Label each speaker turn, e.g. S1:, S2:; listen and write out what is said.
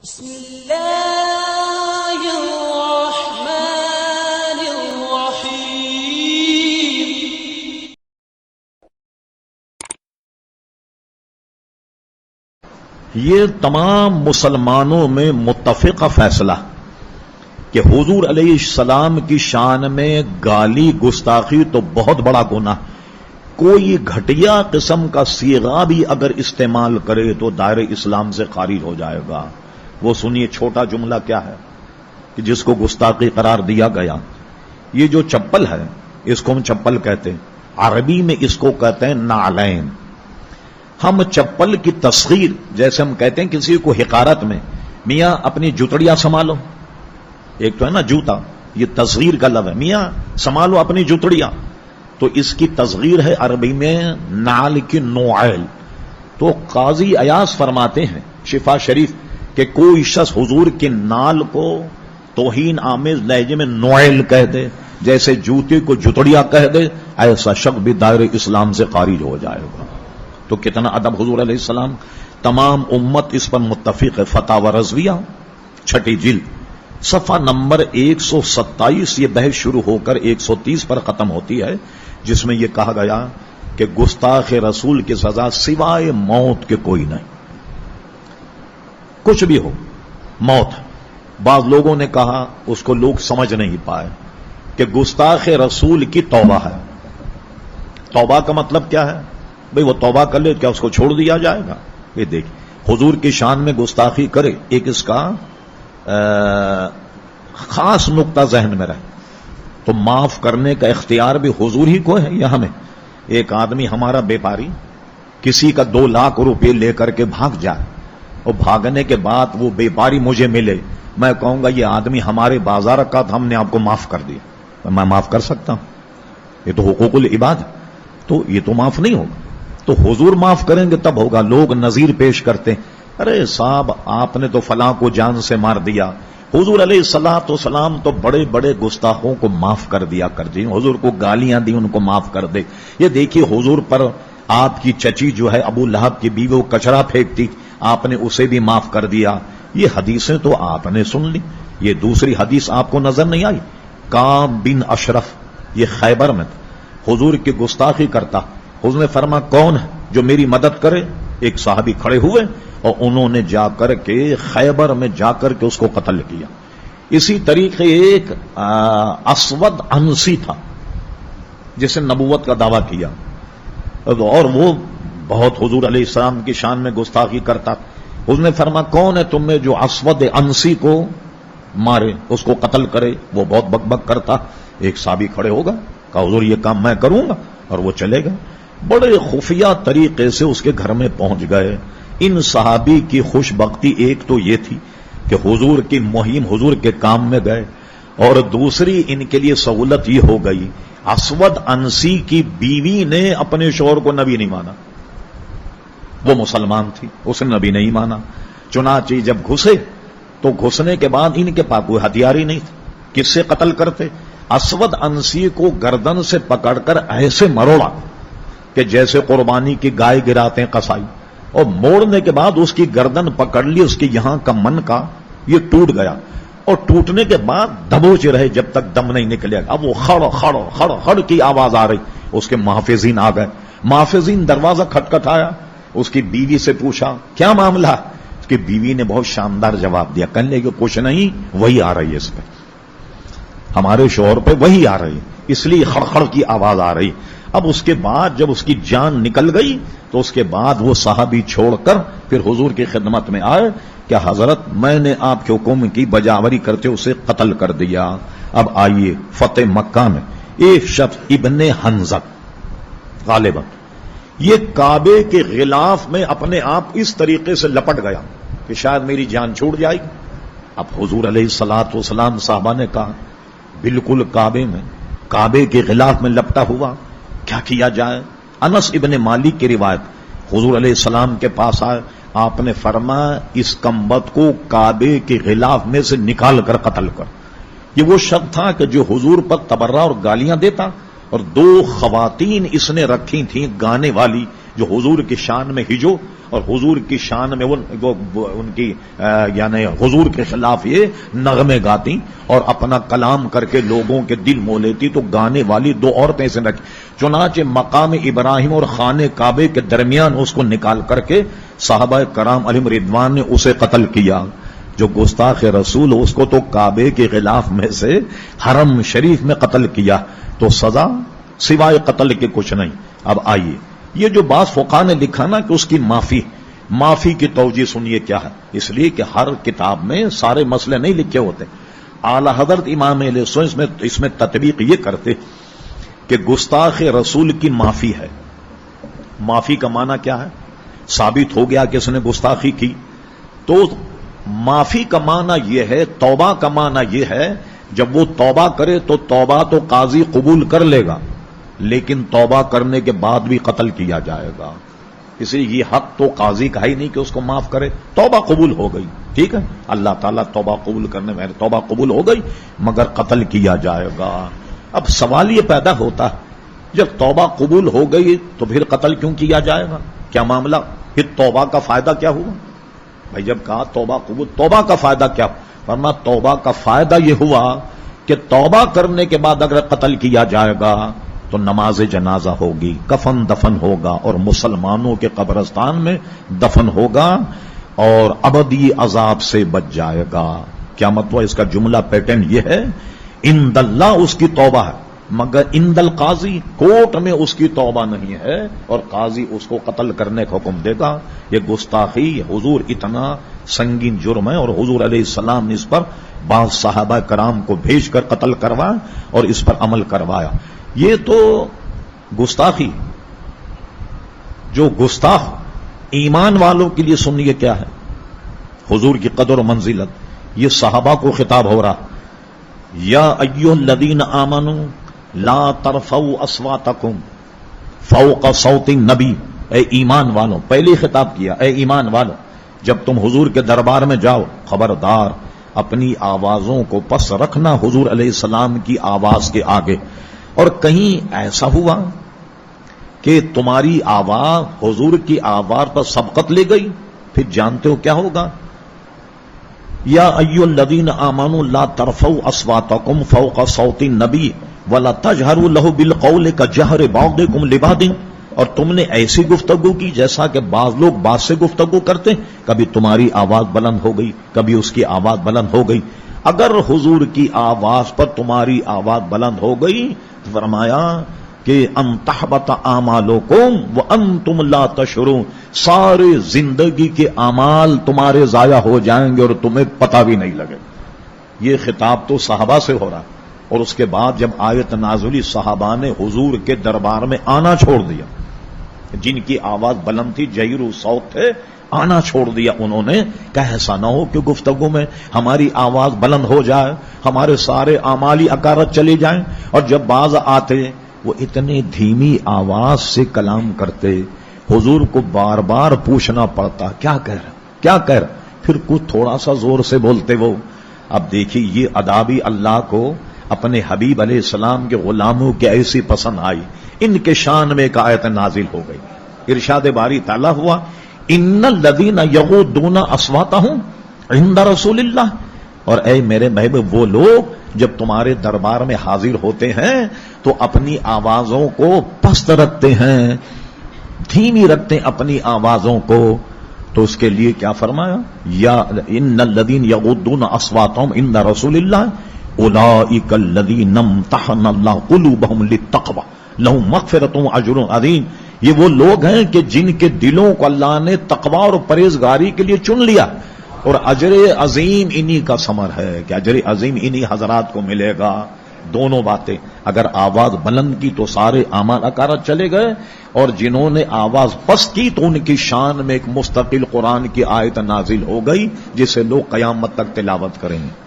S1: بسم اللہ الرحمن الرحیم۔
S2: یہ تمام مسلمانوں میں متفقہ فیصلہ کہ حضور علیہ السلام کی شان میں گالی گستاخی تو بہت بڑا گناہ، کوئی گھٹیا قسم کا صیغہ بھی اگر استعمال کرے تو دائرہ اسلام سے خارج ہو جائے گا۔ وہ سنیے چھوٹا جملہ کیا ہے کہ جس کو گستاخی قرار دیا گیا۔ یہ جو چپل ہے اس کو ہم چپل کہتے ہیں، عربی میں اس کو کہتے ہیں نعلین۔ ہم چپل کی تصغیر جیسے ہم کہتے ہیں کسی کو حقارت میں، میاں اپنی جوتڑیاں سنبھالو، ایک تو ہے نا جوتا، یہ تصغیر کا لفظ ہے، میاں سنبھالو اپنی جوتڑیاں، تو اس کی تصغیر ہے عربی میں نعل کی نوعیل۔ تو قاضی ایاز فرماتے ہیں شفا شریف کہ کوئی شخص حضور کے نال کو توہین آمیز لہجے میں نوعیل کہہ دے، جیسے جوتے کو جوتڑیاں کہہ دے، ایسا شخص بھی دائرہ اسلام سے خارج ہو جائے گا۔ تو کتنا ادب حضور علیہ السلام، تمام امت اس پر متفق ہے۔ فتاوی رضویہ 6 جلد صفحہ نمبر 127، یہ بحث شروع ہو کر 130 پر ختم ہوتی ہے، جس میں یہ کہا گیا کہ گستاخ رسول کی سزا سوائے موت کے کوئی نہیں، کچھ بھی ہو موت۔ بعض لوگوں نے کہا، اس کو لوگ سمجھ نہیں پائے کہ گستاخ رسول کی توبہ ہے۔ توبہ کا مطلب کیا ہے؟ بھئی وہ توبہ کر لے، کیا اس کو چھوڑ دیا جائے گا؟ یہ دیکھ، حضور کی شان میں گستاخی کرے، ایک اس کا خاص نقطہ ذہن میں رہے تو معاف کرنے کا اختیار بھی حضور ہی کو ہے یا ہمیں؟ ایک آدمی ہمارا بیپاری کسی کا 2 لاکھ روپے لے کر کے بھاگ جائے اور بھاگنے کے بعد وہ بیپاری مجھے ملے، میں کہوں گا یہ آدمی ہمارے بازار کا تھا، ہم نے آپ کو معاف کر دیا، میں معاف کر سکتا ہوں؟ یہ تو حقوق العباد، تو یہ تو معاف نہیں ہوگا۔ تو حضور معاف کریں گے تب ہوگا۔ لوگ نظیر پیش کرتے ہیں، ارے صاحب آپ نے تو فلاں کو جان سے مار دیا، حضور علیہ السلام تو بڑے بڑے گستاخوں کو معاف کر دیا کر دی، حضور کو گالیاں دی ان کو معاف کر دے۔ یہ دیکھیے حضور پر آپ کی چچی جو ہے ابو لہب کی بیوی، وہ کچرا پھینکتی، آپ نے اسے بھی معاف کر دیا۔ یہ حدیثیں تو آپ نے سن لی، یہ دوسری حدیث آپ کو نظر نہیں آئی؟ کعب بن اشرف یہ خیبر میں تھا، حضور کی گستاخی کرتا، حضور نے فرمایا کون ہے جو میری مدد کرے؟ ایک صحابی کھڑے ہوئے اور انہوں نے جا کر کے خیبر میں جا کر کے اس کو قتل کیا۔ اسی طریقے ایک اسود عنسی تھا جس نے نبوت کا دعویٰ کیا، اور وہ بہت حضور علیہ السلام کی شان میں گستاخی کرتا۔ حضور نے فرمایا کون ہے تم میں جو اسود عنسی کو مارے، اس کو قتل کرے؟ وہ بہت بک بک کرتا۔ ایک صحابی کھڑے ہوگا، کہا حضور یہ کام میں کروں گا، اور وہ چلے گئے۔ بڑے خفیہ طریقے سے اس کے گھر میں پہنچ گئے۔ ان صحابی کی خوش بختی ایک تو یہ تھی کہ حضور کی مہم، حضور کے کام میں گئے، اور دوسری ان کے لیے سہولت یہ ہو گئی اسود عنسی کی بیوی نے اپنے شوہر کو نبی نہیں مانا، وہ مسلمان تھی، اس نے نبی نہیں مانا، چنانچہ جب گھسے تو گھسنے کے بعد ان کے پاس کوئی ہتھیار ہی نہیں تھا، کس سے قتل کرتے؟ اسود عنسی کو گردن سے پکڑ کر ایسے مروڑا کہ جیسے قربانی کی گائے گراتے ہیں قصائی، اور موڑنے کے بعد اس کی گردن پکڑ لی، اس کی یہاں کا من کا یہ ٹوٹ گیا، اور ٹوٹنے کے بعد دبوچ رہے جب تک دم نہیں نکلے گا۔ اب وہ خڑ خڑ خڑ خڑ کی آواز آ رہی، اس کے محافظین آ گئے، محافظین دروازہ کھٹکھٹایا، اس کی بیوی سے پوچھا کیا معاملہ؟ اس کی بیوی نے بہت شاندار جواب دیا، کہنے لگے کچھ نہیں، وہی آ رہی ہے اس پہ، ہمارے شوہر پہ وہی آ رہی، اس لیے خڑخڑ کی آواز آ رہی۔ اب اس کے بعد جب اس کی جان نکل گئی تو اس کے بعد وہ صحابی چھوڑ کر پھر حضور کی خدمت میں آئے کہ حضرت میں نے آپ کے حکم کی بجاوری کرتے اسے قتل کر دیا۔ اب آئیے فتح مکہ میں ایک شخص ابن حنظل غالباً یہ کعبے کے غلاف میں اپنے آپ اس طریقے سے لپٹ گیا کہ شاید میری جان چھوٹ جائے گی۔ اب حضور علیہ السلام صحابہ نے کہا بالکل کعبے کے غلاف میں لپٹا ہوا، کیا کیا جائے؟ انس ابن مالک کی روایت، حضور علیہ السلام کے پاس آئے، آپ نے فرمایا اس کمبخت کو کعبے کے غلاف میں سے نکال کر قتل کر۔ یہ وہ شخص تھا کہ جو حضور پر تبرہ اور گالیاں دیتا، اور 2 خواتین اس نے رکھی تھیں گانے والی جو حضور کی شان میں ہجو اور حضور کی شان میں ان کی یعنی حضور کے خلاف یہ نغمے گاتی اور اپنا کلام کر کے لوگوں کے دل مو لیتی، تو گانے والی دو عورتیں سے رکھی، چنانچہ مقام ابراہیم اور خانہ کعبے کے درمیان اس کو نکال کر کے صحابہ کرام علیہم رضوان نے اسے قتل کیا۔ جو گستاخ رسول اس کو تو کعبے کے غلاف میں سے حرم شریف میں قتل کیا، تو سزا سوائے قتل کے کچھ نہیں۔ اب آئیے، یہ جو بعض فقہا نے لکھا نا کہ اس کی معافی کی توجیہ سنیے کیا ہے، اس لیے کہ ہر کتاب میں سارے مسئلے نہیں لکھے ہوتے۔ اعلی حضرت امام اہل سنت اس میں تطبیق یہ کرتے کہ گستاخ رسول کی معافی ہے۔ معافی کا معنی کیا ہے؟ ثابت ہو گیا کہ اس نے گستاخی کی، تو معافی کا معنی یہ ہے، توبہ کا معنی یہ ہے، جب وہ توبہ کرے تو توبہ تو قاضی قبول کر لے گا، لیکن توبہ کرنے کے بعد بھی قتل کیا جائے گا۔ اس لیے یہ حق تو قاضی کا ہی نہیں کہ اس کو معاف کرے، توبہ قبول ہو گئی، ٹھیک ہے، اللہ تعالیٰ توبہ قبول کرنے میں توبہ قبول ہو گئی، مگر قتل کیا جائے گا۔ اب سوال یہ پیدا ہوتا ہے، جب توبہ قبول ہو گئی تو پھر قتل کیوں کیا جائے گا؟ کیا معاملہ؟ پھر توبہ کا فائدہ کیا ہوا؟ بھائی جب کہا توبہ قبول، توبہ کا فائدہ کیا؟ فرمایا توبہ کا فائدہ یہ ہوا کہ توبہ کرنے کے بعد اگر قتل کیا جائے گا تو نماز جنازہ ہوگی، کفن دفن ہوگا اور مسلمانوں کے قبرستان میں دفن ہوگا اور ابدی عذاب سے بچ جائے گا۔ کیا مطلب اس کا جملہ پیٹرن یہ ہے، عند اللہ اس کی توبہ ہے، مگر عند القاضی کورٹ میں اس کی توبہ نہیں ہے، اور قاضی اس کو قتل کرنے کا حکم دے گا۔ یہ گستاخی حضور اتنا سنگین جرم ہے، اور حضور علیہ السلام نے اس پر بعض صحابہ کرام کو بھیج کر قتل کروایا اور اس پر عمل کروایا۔ یہ تو گستاخی، جو گستاخ ایمان والوں کے لیے سنیے کیا ہے حضور کی قدر و منزلت۔ یہ صحابہ کو خطاب ہو رہا، یا ایھا الذین آمنوا لا ترفعوا اصواتکم فوق صوت النبی، اے ایمان والوں، پہلے خطاب کیا، اے ایمان والوں، جب تم حضور کے دربار میں جاؤ خبردار اپنی آوازوں کو پس رکھنا حضور علیہ السلام کی آواز کے آگے۔ اور کہیں ایسا ہوا کہ تمہاری آواز حضور کی آواز پر سبقت لے گئی، پھر جانتے ہو کیا ہوگا؟ یا ایھا الذین آمنوا لا ترفعوا اصواتکم فوق صوت النبی ولا تجہروا لہ بالقول کجہر بعضکم لبعض، اور تم نے ایسی گفتگو کی جیسا کہ بعض لوگ بعض سے گفتگو کرتے، کبھی تمہاری آواز بلند ہو گئی، کبھی اس کی آواز بلند ہو گئی۔ اگر حضور کی آواز پر تمہاری آواز بلند ہو گئی، فرمایا کہ ان تحبط اعمالکم وانتم لا تشعرون، سارے زندگی کے اعمال تمہارے ضائع ہو جائیں گے اور تمہیں پتہ بھی نہیں لگے۔ یہ خطاب تو صحابہ سے ہو رہا، اور اس کے بعد جب آیت نازلی صحابہ نے حضور کے دربار میں آنا چھوڑ دیا، جن کی آواز بلند تھی، جہیر صوت تھے، آنا چھوڑ دیا انہوں نے کہ ایسا نہ ہو کہ گفتگو میں ہماری آواز بلند ہو جائے، ہمارے سارے اعمالی اکارت چلے جائیں۔ اور جب بعض آتے وہ اتنی دھیمی آواز سے کلام کرتے، حضور کو بار بار پوچھنا پڑتا کیا کہہ رہا، کیا کہہ رہا، پھر کچھ تھوڑا سا زور سے بولتے وہ۔ اب دیکھیے یہ ادابی اللہ کو اپنے حبیب علیہ السلام کے غلاموں کی ایسی پسند آئی، ان کے شان میں ایک آیت نازل ہو گئی، ارشاد باری تعالیٰ ہوا، ان الذین یغضون اصواتہم عند رسول اللہ، اور اے میرے محبوب وہ لوگ جب تمہارے دربار میں حاضر ہوتے ہیں تو اپنی آوازوں کو پست رکھتے ہیں، دھیمی رکھتے ہیں اپنی آوازوں کو۔ تو اس کے لیے کیا فرمایا، یا ان الذین یغضون اصواتہم عند رسول اللہ اولئک الذین امتحن اللہ قلوبہم للتقوی لہم مغفرۃ واجر عظیم، یہ وہ لوگ ہیں کہ جن کے دلوں کو اللہ نے تقوی اور پرہیزگاری کے لیے چن لیا، اور اجر عظیم انہی کا ثمر ہے کہ اجر عظیم انہی حضرات کو ملے گا۔ دونوں باتیں، اگر آواز بلند کی تو سارے اعمال اکارت چلے گئے، اور جنہوں نے آواز پست کی تو ان کی شان میں ایک مستقل قرآن کی آیت نازل ہو گئی جسے لوگ قیامت تک تلاوت کریں گے۔